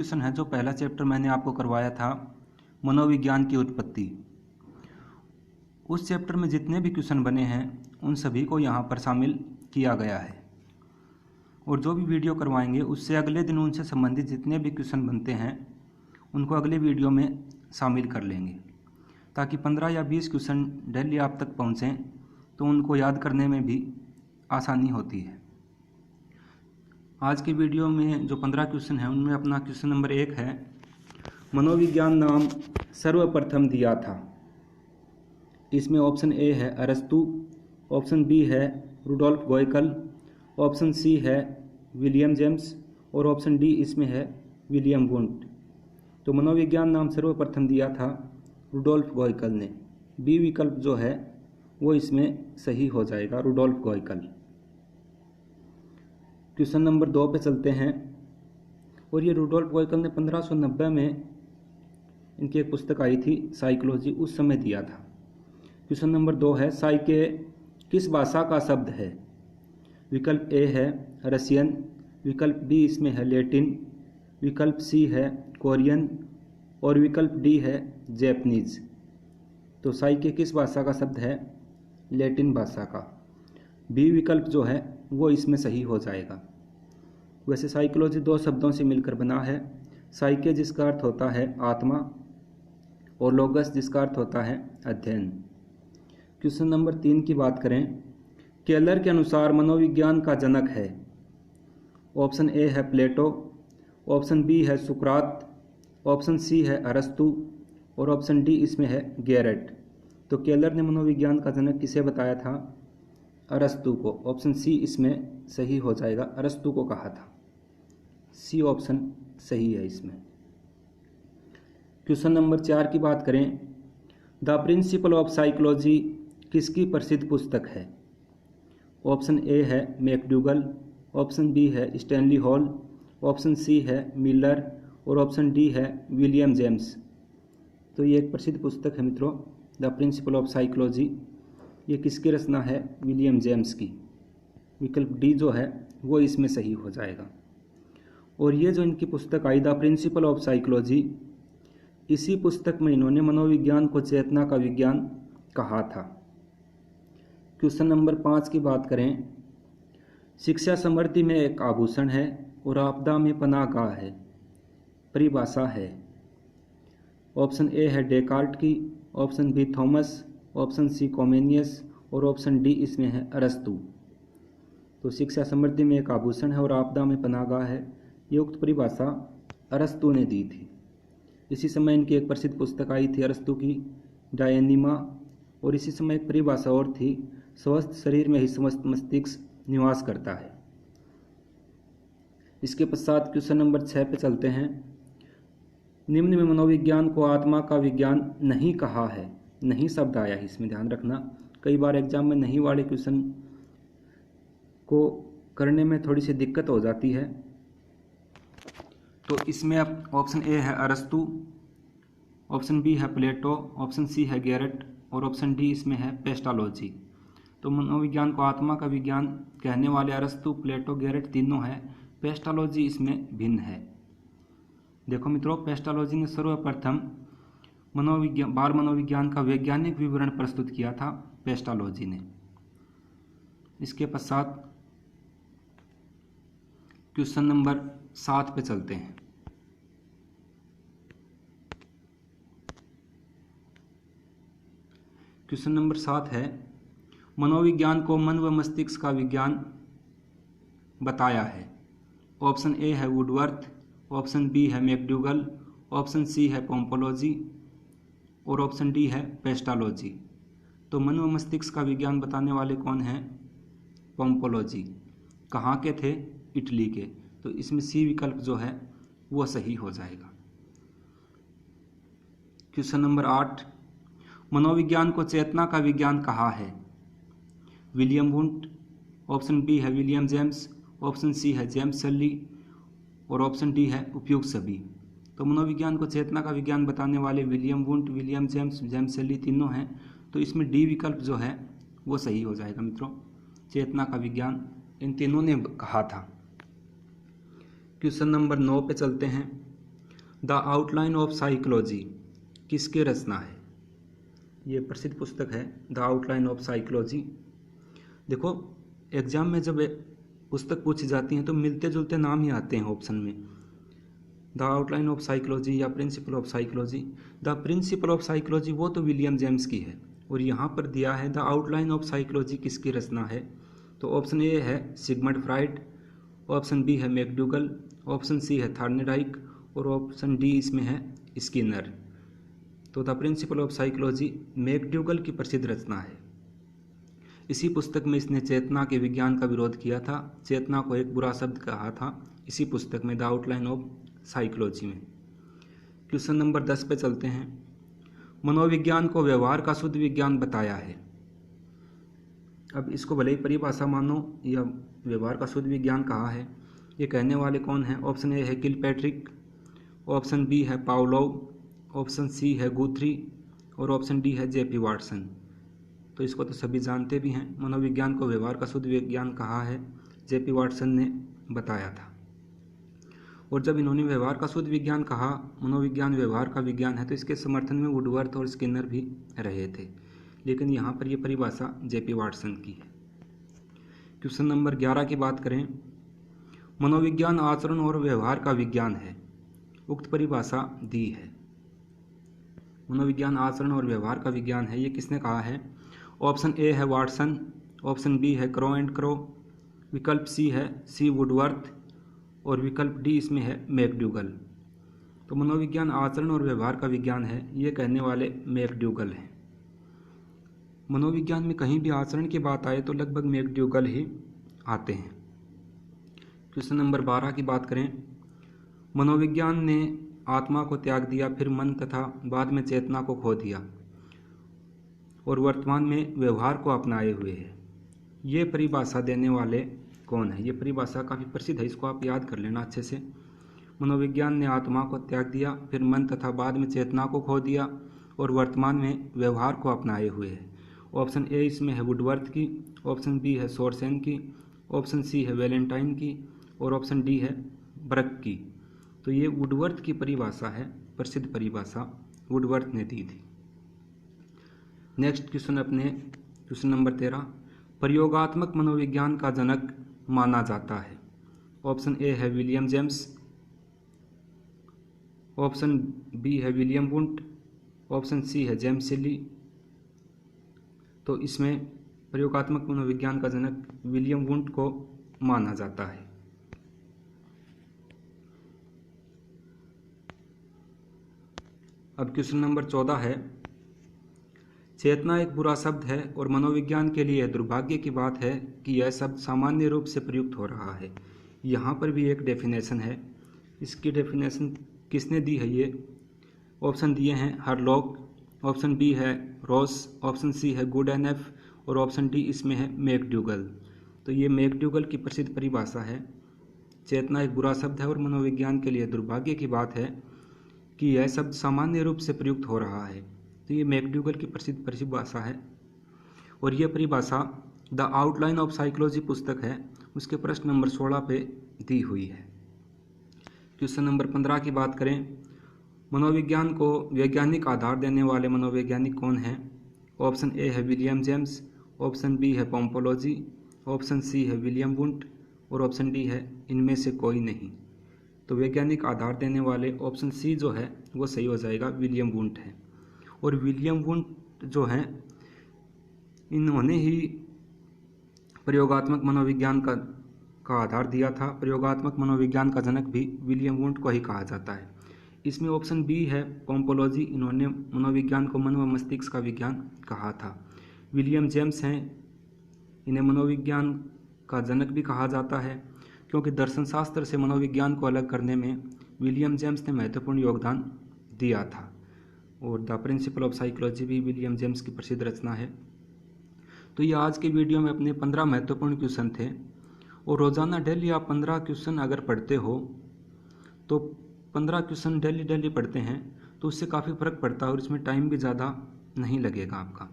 Question है जो पहला चैप्टर मैंने आपको करवाया था मनोविज्ञान की उत्पत्ति। उस चैप्टर में जितने भी क्वेश्चन बने हैं उन सभी को यहाँ पर शामिल किया गया है और जो भी वीडियो करवाएंगे उससे अगले दिन उनसे संबंधित जितने भी क्वेश्चन बनते हैं उनको अगले वीडियो में शामिल कर लेंगे ताकि 15 या 20 क्वेश्चन डेली आप तक पहुँचें तो उनको याद करने में भी आसानी होती है। आज की वीडियो में जो 15 क्वेश्चन हैं उनमें अपना क्वेश्चन नंबर 1 है, मनोविज्ञान नाम सर्वप्रथम दिया था। इसमें ऑप्शन ए है अरस्तु, ऑप्शन बी है रुडोल्फ गोयकल, ऑप्शन सी है विलियम जेम्स और ऑप्शन डी इसमें है विलियम वुंट। तो मनोविज्ञान नाम सर्वप्रथम दिया था रुडोल्फ गोयकल ने। बी विकल्प जो है वो इसमें सही हो जाएगा, रुडोल्फ गोयकल। क्वेश्चन नंबर 2 पे चलते हैं और ये रुडोल्फ गोयकल ने 1590 में इनकी एक पुस्तक आई थी साइकोलॉजी, उस समय दिया था। क्वेश्चन नंबर 2 है, साइके किस भाषा का शब्द है? विकल्प ए है रशियन, विकल्प बी इसमें है लैटिन, विकल्प सी है कोरियन और विकल्प डी है जैपनीज। तो साइके किस भाषा का शब्द है? लैटिन भाषा का। बी विकल्प जो है वो इसमें सही हो जाएगा। वैसे साइकोलॉजी 2 शब्दों से मिलकर बना है, साइके जिसका अर्थ होता है आत्मा और लोगस जिसका अर्थ होता है अध्ययन। क्वेश्चन नंबर 3 की बात करें, केलर के अनुसार मनोविज्ञान का जनक है। ऑप्शन ए है प्लेटो, ऑप्शन बी है सुकरात, ऑप्शन सी है अरस्तु और ऑप्शन डी इसमें है गैरेट। तो केलर ने मनोविज्ञान का जनक किसे बताया था? अरस्तु को। ऑप्शन सी इसमें सही हो जाएगा, अरस्तु को कहा था। सी ऑप्शन सही है इसमें। क्वेश्चन नंबर 4 की बात करें, द प्रिंसिपल ऑफ साइकोलॉजी किसकी प्रसिद्ध पुस्तक है? ऑप्शन ए है मैकडूगल, ऑप्शन बी है स्टैनली हॉल, ऑप्शन सी है मिलर और ऑप्शन डी है विलियम जेम्स। तो ये एक प्रसिद्ध पुस्तक है मित्रों, द प्रिंसिपल ऑफ साइकोलॉजी। ये किसकी रचना है? विलियम जेम्स की। विकल्प डी जो है वो इसमें सही हो जाएगा। और ये जो इनकी पुस्तक I the principle of psychology, इसी पुस्तक में इन्होंने मनोविज्ञान को चेतना का विज्ञान कहा था। क्वेश्चन नंबर 5 की बात करें, शिक्षा समृद्धि में एक आभूषण है और आपदा में पनाहगाह है। परिभाषा है। ऑप्शन ए है डेकार्ट की, option B Thomas, option C Comenius और ऑप्शन डी इसमें है अरस्तु। तो शिक्षा समृद्धि में एक आभूषण है और आपदा में पनाहगाह है, ये उक्त परिभाषा अरस्तु ने दी थी। इसी समय इनकी एक प्रसिद्ध पुस्तक आई थी अरस्तु की, डायनिमा। और इसी समय एक परिभाषा और थी, स्वस्थ शरीर में ही स्वस्थ मस्तिष्क निवास करता है। इसके पश्चात क्वेश्चन नंबर 6 पे चलते हैं। निम्न में मनोविज्ञान को आत्मा का विज्ञान नहीं कहा है। नहीं शब्द आया है इसमें, ध्यान रखना। कई बार एग्जाम में नहीं वाले क्वेश्चन को करने में थोड़ी सी दिक्कत हो जाती है। तो इसमें अब ऑप्शन ए है अरस्तु, ऑप्शन बी है प्लेटो, ऑप्शन सी है गैरेट और ऑप्शन डी इसमें है पेस्टालॉजी। तो मनोविज्ञान को आत्मा का विज्ञान कहने वाले अरस्तु, प्लेटो, गैरेट तीनों हैं। पेस्टालॉजी इसमें भिन्न है। देखो मित्रों, पेस्टालॉजी ने सर्वप्रथम बाल मनोविज्ञान का वैज्ञानिक विवरण प्रस्तुत किया था, पेस्टालॉजी ने। इसके पश्चात क्वेश्चन नंबर 7 पे चलते हैं। क्वेश्चन नंबर 7 है, मनोविज्ञान को मन व मस्तिष्क का विज्ञान बताया है। ऑप्शन ए है वुडवर्थ, ऑप्शन बी है मैकडूगल, ऑप्शन सी है पोम्पोलॉजी और ऑप्शन डी है पेस्टालॉजी। तो मन व मस्तिष्क का विज्ञान बताने वाले कौन हैं? पोम्पोलॉजी। कहाँ के थे? इटली के। तो इसमें सी विकल्प जो है वो सही हो जाएगा। क्वेश्चन नंबर 8, मनोविज्ञान को चेतना का विज्ञान कहा है। विलियम वुंट, ऑप्शन बी है विलियम जेम्स, ऑप्शन सी है जेम्स सल्ली और ऑप्शन डी है उपयुक्त सभी। तो मनोविज्ञान को चेतना का विज्ञान बताने वाले William Wundt, William James, James Sully तीनों हैं। तो इसमें डी विकल्प जो है वो सही हो जाएगा मित्रों। चेतना का विज्ञान इन तीनों ने कहा था। क्वेश्चन नंबर 9 पे चलते हैं। द आउटलाइन ऑफ साइकोलॉजी किसकी रचना है? ये प्रसिद्ध पुस्तक है द आउटलाइन ऑफ साइकोलॉजी। देखो एग्जाम में जब पुस्तक पूछी जाती हैं तो मिलते जुलते नाम ही आते हैं ऑप्शन में, द आउटलाइन ऑफ साइकोलॉजी या principle of psychology. The principle of psychology वो तो विलियम जेम्स की है, और यहाँ पर दिया है द आउटलाइन ऑफ साइकोलॉजी किसकी रचना है। तो ऑप्शन ए है सिगमंड फ्राइड, ऑप्शन बी है मैकडूगल, ऑप्शन सी है थॉर्नडाइक और ऑप्शन डी इसमें है स्किनर। तो the principle of psychology McDougall की प्रसिद्ध रचना है। इसी पुस्तक में इसने चेतना के विज्ञान का विरोध किया था, चेतना को एक बुरा शब्द कहा था इसी पुस्तक में द आउटलाइन ऑफ साइकोलॉजी में। क्वेश्चन नंबर 10 पे चलते हैं। मनोविज्ञान को व्यवहार का शुद्ध विज्ञान बताया है। अब इसको भले ही परिभाषा मानो या व्यवहार का शुद्ध विज्ञान कहा है, ये कहने वाले कौन हैं? ऑप्शन ए है किलपैट्रिक, ऑप्शन बी है पावलोव, ऑप्शन सी है गुथरी और ऑप्शन डी है जेपी वाटसन। तो इसको तो सभी जानते भी हैं, मनोविज्ञान को व्यवहार का शुद्ध विज्ञान कहा है, जेपी वाटसन ने बताया था। और जब इन्होंने व्यवहार का शुद्ध विज्ञान कहा, मनोविज्ञान व्यवहार का विज्ञान है, तो इसके समर्थन में वुडवर्थ और स्किनर भी रहे थे, लेकिन यहाँ पर यह परिभाषा जेपी वाटसन की है। क्वेश्चन नंबर 11 की बात करें। मनोविज्ञान आचरण और व्यवहार का विज्ञान है, उक्त परिभाषा दी है। मनोविज्ञान आचरण और व्यवहार का विज्ञान है, ये किसने कहा है? ऑप्शन ए है वाटसन, ऑप्शन बी है क्रो एंड क्रो, विकल्प सी है सी वुडवर्थ और विकल्प डी इसमें है मैकडूगल। तो मनोविज्ञान आचरण और व्यवहार का विज्ञान है, ये कहने वाले मैकडूगल हैं। मनोविज्ञान में कहीं भी आचरण की बात आए तो लगभग मैकडूगल ही आते हैं। क्वेश्चन नंबर 12 की बात करें। मनोविज्ञान ने आत्मा को त्याग दिया, फिर मन तथा बाद में चेतना को खो दिया और वर्तमान में व्यवहार को अपनाए हुए है। ये परिभाषा देने वाले कौन है? ये परिभाषा काफ़ी प्रसिद्ध है, इसको आप याद कर लेना अच्छे से। मनोविज्ञान ने आत्मा को त्याग दिया, फिर मन तथा बाद में चेतना को खो दिया और वर्तमान में व्यवहार को अपनाए हुए है। ऑप्शन ए इसमें है वुडवर्थ की, ऑप्शन बी है सोरसेन की, ऑप्शन सी है वैलेंटाइन की और ऑप्शन डी है ब्रक की। तो ये वुडवर्थ की परिभाषा है, प्रसिद्ध परिभाषा वुडवर्थ ने दी थी। नेक्स्ट क्वेश्चन अपने क्वेश्चन नंबर 13। प्रयोगात्मक मनोविज्ञान का जनक माना जाता है। ऑप्शन ए है विलियम जेम्स, ऑप्शन बी है विलियम वुंट, ऑप्शन सी है जेम्स सिली। तो इसमें प्रयोगात्मक मनोविज्ञान का जनक विलियम वुंट को माना जाता है। अब क्वेश्चन नंबर 14 है। चेतना एक बुरा शब्द है और मनोविज्ञान के लिए दुर्भाग्य की बात है कि यह शब्द सामान्य रूप से प्रयुक्त हो रहा है। यहाँ पर भी एक डेफिनेशन है, इसकी डेफिनेशन किसने दी है? ये ऑप्शन दिए हैं हरलॉक, ऑप्शन बी है रॉस, ऑप्शन सी है गुडएनएफ और ऑप्शन डी इसमें है मैकडूगल। तो ये मैकडूगल की प्रसिद्ध परिभाषा है। चेतना एक बुरा शब्द है और मनोविज्ञान के लिए दुर्भाग्य की बात है कि यह शब्द सामान्य रूप से प्रयुक्त हो रहा है। तो ये मैकडूगल की प्रसिद्ध परिभाषा है और यह परिभाषा द आउटलाइन ऑफ साइकोलॉजी पुस्तक है, उसके प्रश्न नंबर 16 पे दी हुई है। क्वेश्चन नंबर 15 की बात करें। मनोविज्ञान को वैज्ञानिक आधार देने वाले मनोवैज्ञानिक कौन हैं? ऑप्शन ए है विलियम जेम्स, ऑप्शन बी है पोम्पोलोजी, ऑप्शन सी है विलियम वुंट और ऑप्शन डी है इनमें से कोई नहीं। तो वैज्ञानिक आधार देने वाले ऑप्शन सी जो है वो सही हो जाएगा, विलियम वुंट है। और विलियम वुंट जो हैं इन्होंने ही प्रयोगात्मक मनोविज्ञान का आधार दिया था। प्रयोगात्मक मनोविज्ञान का जनक भी विलियम वुंट को ही कहा जाता है। इसमें ऑप्शन बी है पोम्पोलोजी, इन्होंने मनोविज्ञान को मन व मस्तिष्क का विज्ञान कहा था। विलियम जेम्स हैं, इन्हें मनोविज्ञान का जनक भी कहा जाता है क्योंकि दर्शन शास्त्र से मनोविज्ञान को अलग करने में विलियम जेम्स ने महत्वपूर्ण योगदान दिया था। और द प्रिंसिपल ऑफ साइकोलॉजी भी विलियम जेम्स की प्रसिद्ध रचना है। तो ये आज के वीडियो में अपने 15 महत्वपूर्ण क्वेश्चन थे और रोज़ाना डेली आप 15 क्वेश्चन अगर पढ़ते हो तो 15 क्वेश्चन डेली पढ़ते हैं तो उससे काफ़ी फ़र्क पड़ता है और इसमें टाइम भी ज़्यादा नहीं लगेगा आपका।